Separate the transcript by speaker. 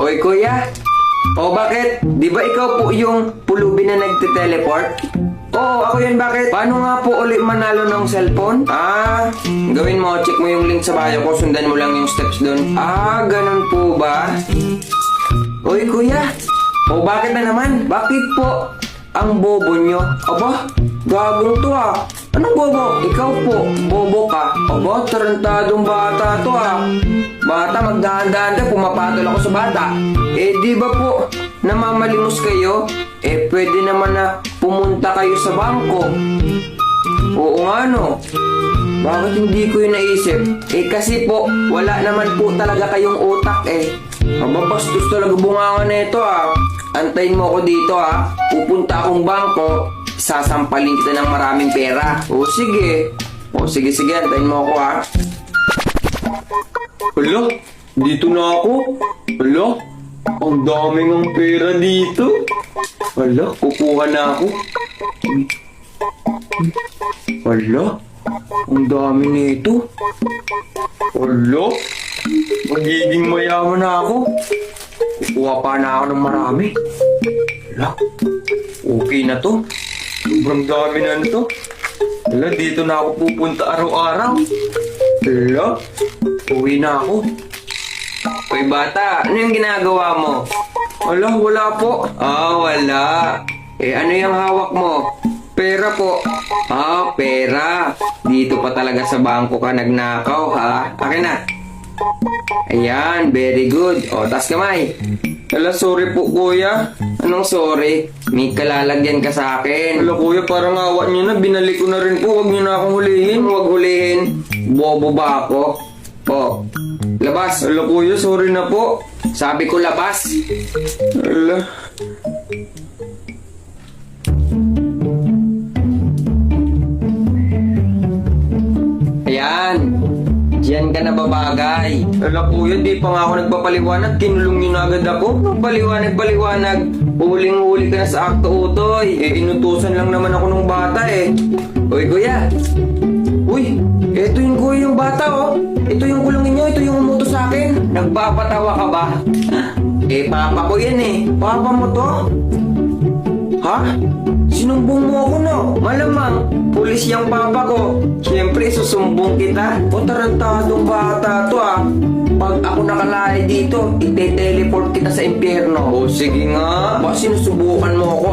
Speaker 1: Oy, kuya. O bakit? Di ba ikaw po yung pulubi na nagte-teleport? Oo, ako yun. Bakit? Paano nga po ulit manalo ng cellphone? Gawin mo. Check mo yung link sa bio ko. Sundan mo lang yung steps doon. Ganun po ba? Oy, kuya. O bakit na naman? Bakit po ang bobo nyo? Aba, gagong to Anong bobo? Ikaw po, bobo ka. Aba, tarantadong bata to Bata, magdahan-dahan ka, pumapatol ako sa bata. Di ba po, namamalimos kayo? Pwede naman na pumunta kayo sa bangko. Oo nga no. Bakit hindi ko yun naisip? Kasi po, wala naman po talaga kayong utak Aba, bastos talaga bungangan na ito Antayin mo ako dito Pupunta akong bangko, sasampalin kita ng maraming pera. Sige, antayin mo ako Hala, dito na ako. Hala, ang daming ang pera dito. Hala, kukuha na ako. Hala, ang dami nito. Hala, magiging mayaman na ako. Kukuha pa na ako ng marami. Hala, okay na to. Sobrang dami na nito. Hala, dito na ako pupunta araw-araw. Hala, uwi na ako. Uy bata, ano yung ginagawa mo? Hala, wala po. Wala. Ano yung hawak mo? Pera po. Pera. Dito pa talaga sa bangko ka nagnakaw Akin na. Ayan, very good. Tas kamay. Hala, sorry po kuya. Anong sorry? May kalalagyan ka sa akin. Hala kuya, parang awa nyo na. Binalik ko na rin po. Huwag nyo na akong hulihin. Huwag hulihin. Bobo ba ako? Labas. Hala kuya, sorry na po. Sabi ko labas. Hala. Ayan. Diyan ka na babagay. Hala kuya, di pa nga ako nagpapaliwanag. Kinulong nyo na agad ako. Paliwanag. Huling-huli ka na sa akto utoy. Inutusan lang naman ako ng bata Uy kuya. Uy, eto yung kuya yung bata Ito yung kulungin nyo, ito yung umuto sa akin. Nagpapatawa ka ba? Papa ko yan Papa mo to? Sinumbong mo ako no? Malamang, pulis yung papa ko. Siyempre, susumbong kita. Tarantadong bata to Pag ako nakalaya dito, ite-teleport kita sa impyerno. Sige nga. Sinusubukan mo ako